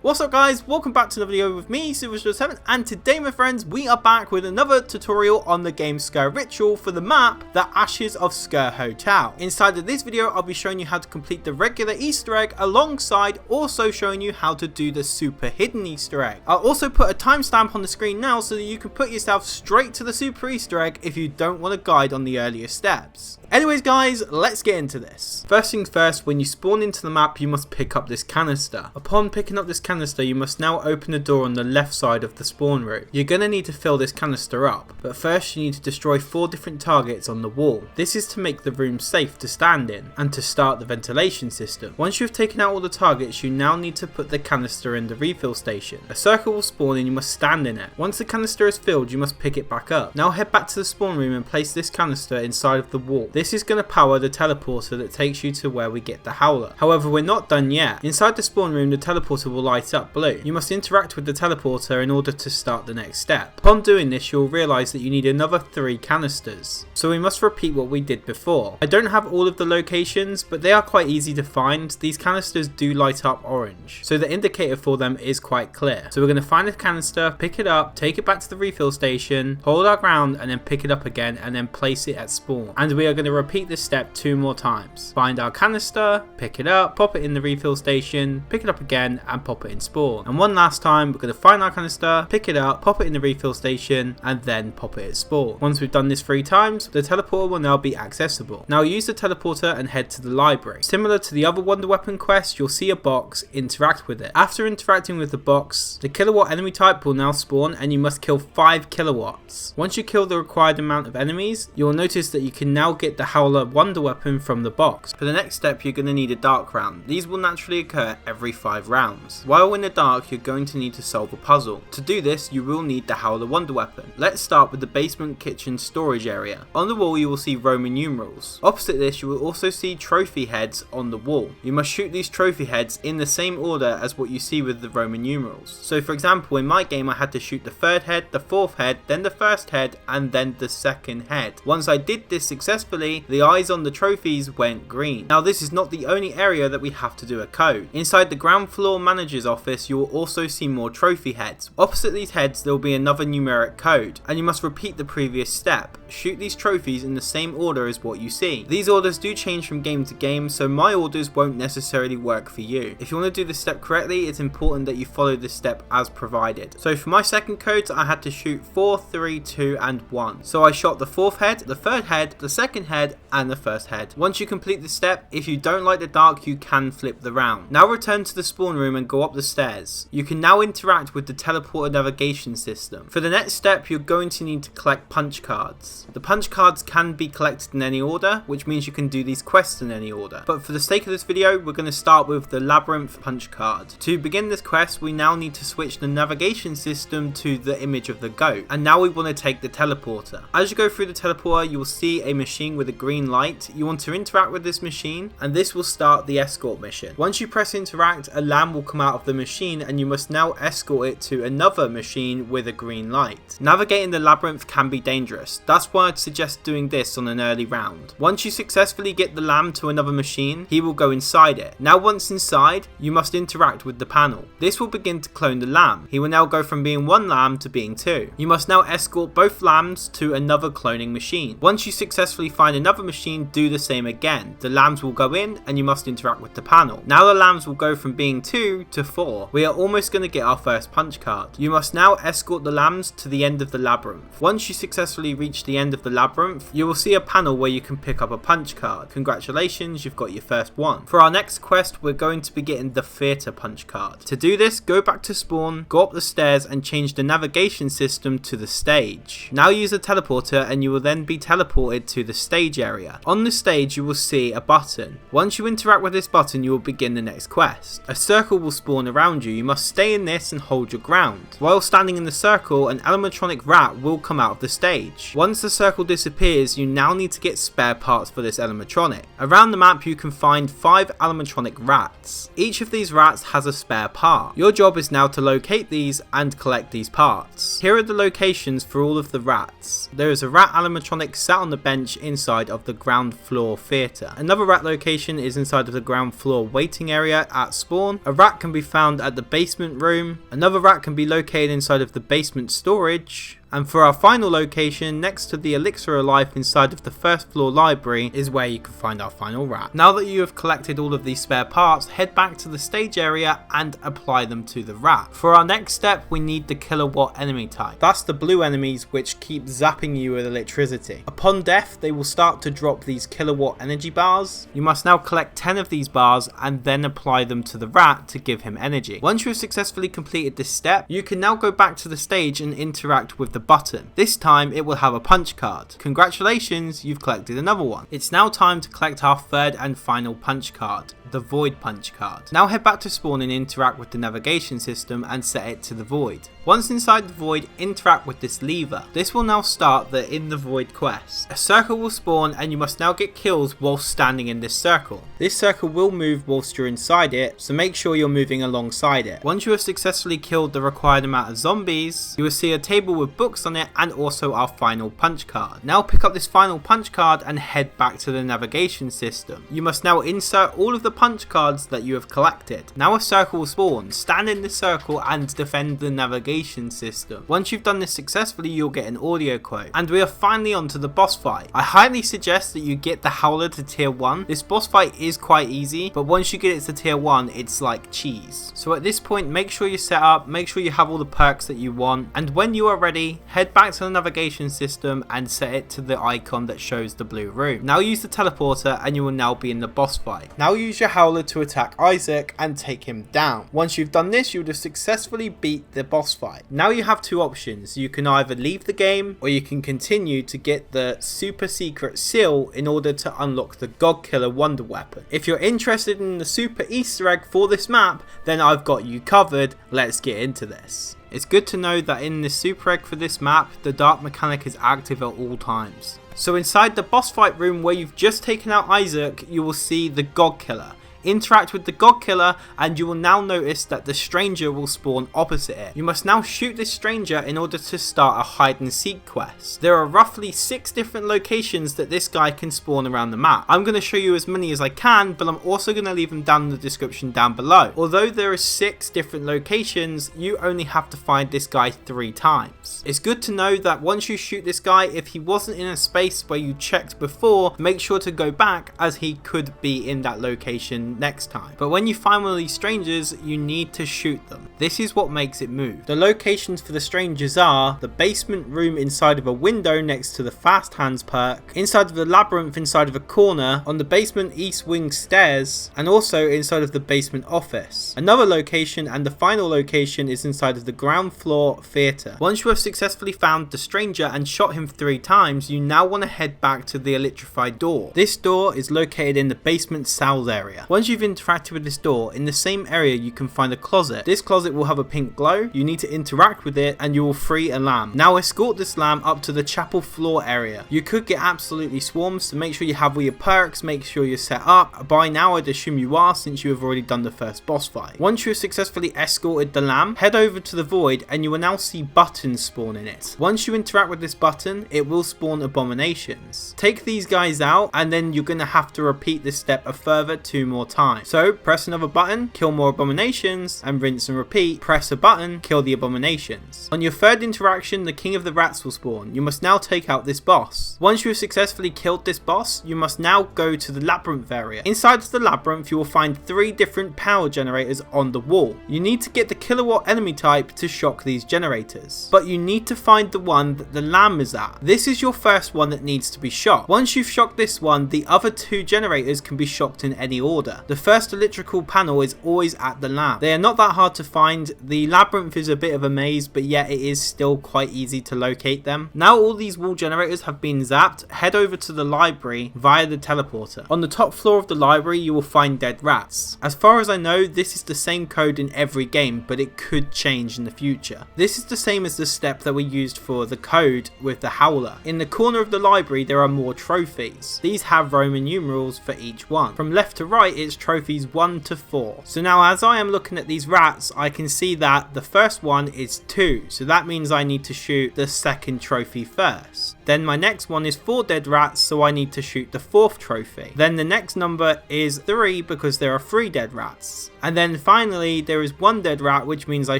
What's up guys, welcome back to another video with me, Super7, and today my friends, we are back with another tutorial on the game Sker Ritual for the map, the Ashes of Sker Hotel. Inside of this video, I'll be showing you how to complete the regular Easter egg alongside also showing you how to do the super hidden Easter egg. I'll also put a timestamp on the screen now so that you can put yourself straight to the super Easter egg if you don't want a guide on the earlier steps. Anyways guys, let's get into this. First things first, when you spawn into the map you must pick up this canister. Upon picking up this canister you must now open the door on the left side of the spawn room. You're going to need to fill this canister up, but first you need to destroy 4 different targets on the wall. This is to make the room safe to stand in and to start the ventilation system. Once you've taken out all the targets you now need to put the canister in the refill station. A circle will spawn and you must stand in it. Once the canister is filled you must pick it back up. Now head back to the spawn room and place this canister inside of the wall. This is going to power the teleporter that takes you to where we get the howler. However, we're not done yet. Inside the spawn room the teleporter will light up blue. You must interact with the teleporter in order to start the next step. Upon doing this you'll realise that you need another 3 canisters. So we must repeat what we did before. I don't have all of the locations but they are quite easy to find. These canisters do light up orange, so the indicator for them is quite clear. So we're going to find a canister, pick it up, take it back to the refill station, hold our ground and then pick it up again and then place it at spawn. And we are going to repeat this step 2 more times. Find our canister, pick it up, pop it in the refill station, pick it up again and pop it in spawn. And one last time we're going to find our canister, pick it up, pop it in the refill station and then pop it at spawn. Once we've done this 3 times, the teleporter will now be accessible. Now use the teleporter and head to the library. Similar to the other wonderweapon quest, you'll see a box, interact with it. After interacting with the box, the kilowatt enemy type will now spawn and you must kill 5 kilowatts. Once you kill the required amount of enemies, you will notice that you can now get the howler wonderweapon from the box. For the next step you're going to need a dark round. These will naturally occur every 5 rounds. While in the dark you're going to need to solve a puzzle. To do this you will need the howler wonderweapon. Let's start with the basement kitchen storage area. On the wall you will see Roman numerals. Opposite this you will also see trophy heads on the wall. You must shoot these trophy heads in the same order as what you see with the Roman numerals. So for example in my game I had to shoot the 3rd head, the 4th head, then the 1st head and then the 2nd head. Once I did this successfully, the eyes on the trophies went green. Now this is not the only area that we have to do a code. Inside the ground floor manager's office you will also see more trophy heads. Opposite these heads there will be another numeric code and you must repeat the previous step. Shoot these trophies in the same order as what you see. These orders do change from game to game so my orders won't necessarily work for you. If you want to do this step correctly it's important that you follow this step as provided. So for my second code I had to shoot 4, 3, 2 and 1. So I shot the 4th head, the 3rd head, the 2nd head and the 1st head. Once you complete this step, if you don't like the dark you can flip the round. Now return to the spawn room and go up the stairs. You can now interact with the teleporter navigation system. For the next step you're going to need to collect punch cards. The punch cards can be collected in any order, which means you can do these quests in any order. But for the sake of this video we're going to start with the Labyrinth punch card. To begin this quest we now need to switch the navigation system to the image of the goat. And now we want to take the teleporter. As you go through the teleporter you will see a machine with a green light. You want to interact with this machine and this will start the escort mission. Once you press interact a lamb will come out of the machine and you must now escort it to another machine with a green light. Navigating the labyrinth can be dangerous. That's why I'd suggest doing this on an early round. Once you successfully get the lamb to another machine he will go inside it. Now once inside you must interact with the panel. This will begin to clone the lamb. He will now go from being 1 lamb to being 2. You must now escort both lambs to another cloning machine. Once you successfully find another machine do the same again. The lambs will go in and you must interact with the panel. Now the lambs will go from being 2 to 4. We are almost going to get our first punch card. You must now escort the lambs to the end of the labyrinth. Once you successfully reach the end of the labyrinth you will see a panel where you can pick up a punch card. Congratulations, you've got your first one. For our next quest we're going to be getting the theatre punch card. To do this go back to spawn, go up the stairs and change the navigation system to the stage. Now use a teleporter and you will then be teleported to the stage area. On the stage you will see a button. Once you interact with this button you will begin the next quest. A circle will spawn around you. You must stay in this and hold your ground. While standing in the circle an animatronic rat will come out of the stage. Once the circle disappears you now need to get spare parts for this animatronic. Around the map you can find 5 animatronic rats. Each of these rats has a spare part. Your job is now to locate these and collect these parts. Here are the locations for all of the rats. There is a rat animatronic sat on the bench inside of the ground floor theatre. Another rat location is inside of the ground floor waiting area at spawn. A rat can be found found at the basement room. Another rat can be located inside of the basement storage. And for our final location, next to the elixir of life inside of the first floor library, is where you can find our final rat. Now that you have collected all of these spare parts, head back to the stage area and apply them to the rat. For our next step, we need the kilowatt enemy type. That's the blue enemies which keep zapping you with electricity. Upon death, they will start to drop these kilowatt energy bars. You must now collect 10 of these bars and then apply them to the rat to give him energy. Once you have successfully completed this step, you can now go back to the stage and interact with the button. This time it will have a punch card. Congratulations, you've collected another one. It's now time to collect our third and final punch card, the void punch card. Now head back to spawn and interact with the navigation system and set it to the void. Once inside the void, interact with this lever. This will now start the In the Void quest. A circle will spawn and you must now get kills whilst standing in this circle. This circle will move whilst you're inside it, so make sure you're moving alongside it. Once you have successfully killed the required amount of zombies, you will see a table with books on it and also our final punch card. Now pick up this final punch card and head back to the navigation system. You must now insert all of the punch cards that you have collected. Now a circle will spawn. Stand in the circle and defend the navigation system. Once you've done this successfully, you'll get an audio quote. And we are finally on to the boss fight. I highly suggest that you get the howler to tier 1. This boss fight is quite easy, but once you get it to tier 1, it's like cheese. So at this point, make sure you're set up, make sure you have all the perks that you want, and when you are ready, head back to the navigation system and set it to the icon that shows the blue room. Now use the teleporter and you will now be in the boss fight. Now use your howler to attack Isaac and take him down. Once you've done this, you would have successfully beat the boss fight. Now you have two options. You can either leave the game or you can continue to get the super secret seal in order to unlock the God Killer wonder weapon. If you're interested in the super Easter egg for this map, then I've got you covered. Let's get into this. It's good to know that in the super egg for this map, the dark mechanic is active at all times. So inside the boss fight room where you've just taken out Isaac, you will see the God Killer. Interact with the God Killer and you will now notice that the stranger will spawn opposite it. You must now shoot this stranger in order to start a hide and seek quest. There are roughly 6 different locations that this guy can spawn around the map. I'm going to show you as many as I can, but I'm also going to leave them down in the description down below. Although there are 6 different locations, you only have to find this guy 3 times. It's good to know that once you shoot this guy, if he wasn't in a space where you checked before, make sure to go back as he could be in that location next time. But when you find one of these strangers, you need to shoot them. This is what makes it move. The locations for the strangers are the basement room inside of a window next to the fast hands perk, inside of the labyrinth inside of a corner, on the basement east wing stairs, and also inside of the basement office. Another location and the final location is inside of the ground floor theatre. Once you have successfully found the stranger and shot him 3 times, you now want to head back to the electrified door. This door is located in the basement cells area. Once you've interacted with this door, in the same area you can find a closet. This closet will have a pink glow. You need to interact with it and you will free a lamb. Now escort this lamb up to the chapel floor area. You could get absolutely swarmed, so make sure you have all your perks, make sure you're set up. By now I'd assume you are, since you have already done the first boss fight. Once you have successfully escorted the lamb, head over to the void and you will now see buttons spawn in it. Once you interact with this button, it will spawn abominations. Take these guys out and then you're going to have to repeat this step a further 2 more times. So press another button, kill more abominations, and rinse and repeat. Press a button, kill the abominations. On your 3rd interaction, the king of the rats will spawn. You must now take out this boss. Once you have successfully killed this boss, you must now go to the labyrinth area. Inside of the labyrinth, you will find 3 different power generators on the wall. You need to get the kilowatt enemy type to shock these generators, but you need to find the one that the lamb is at. This is your first one that needs to be shocked. Once you've shocked this one, the other 2 generators can be shocked in any order. The first electrical panel is always at the lamp. They are not that hard to find. The labyrinth is a bit of a maze, but yet it is still quite easy to locate them. Now all these wall generators have been zapped, head over to the library via the teleporter. On the top floor of the library you will find dead rats. As far as I know, this is the same code in every game, but it could change in the future. This is the same as the step that we used for the code with the howler. In the corner of the library there are more trophies. These have Roman numerals for each one. From left to right it's trophies 1 to 4. So now as I am looking at these rats, I can see that the first one is 2. So that means I need to shoot the second trophy first. Then my next one is 4 dead rats, so I need to shoot the 4th trophy. Then the next number is 3 because there are 3 dead rats. And then finally there is 1 dead rat, which means I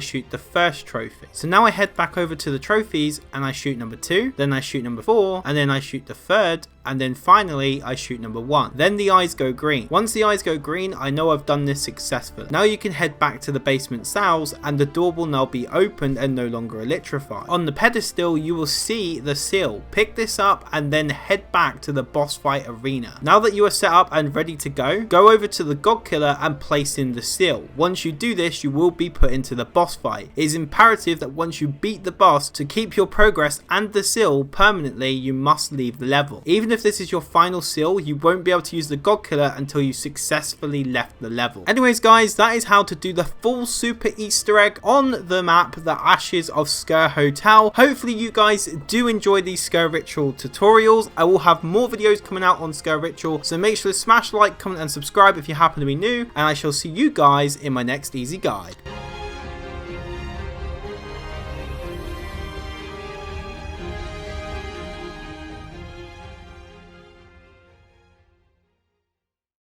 shoot the 1st trophy. So now I head back over to the trophies and I shoot number 2, then I shoot number 4, and then I shoot the 3rd, and then finally I shoot number 1. Then the eyes go green. Once the eyes go green, I know I've done this successfully. Now you can head back to the basement cells and the door will now be opened and no longer electrified. On the pedestal you will see the seal. Pick this up and then head back to the boss fight arena. Now that you are set up and ready to go over to the God Killer and place in the seal. Once you do this, you will be put into the boss fight. It is imperative that once you beat the boss, to keep your progress and the seal permanently, you must leave the level. Even if this is your final seal, you won't be able to use the God Killer until you successfully left the level. Anyways guys, that is how to do the full super Easter egg on the map, the Ashes of Sker Hotel. Hopefully you guys do enjoy these Sker Ritual tutorials. I will have more videos coming out on Sker Ritual, so make sure to smash like, comment and subscribe if you happen to be new, and I shall see you guys in my next easy guide.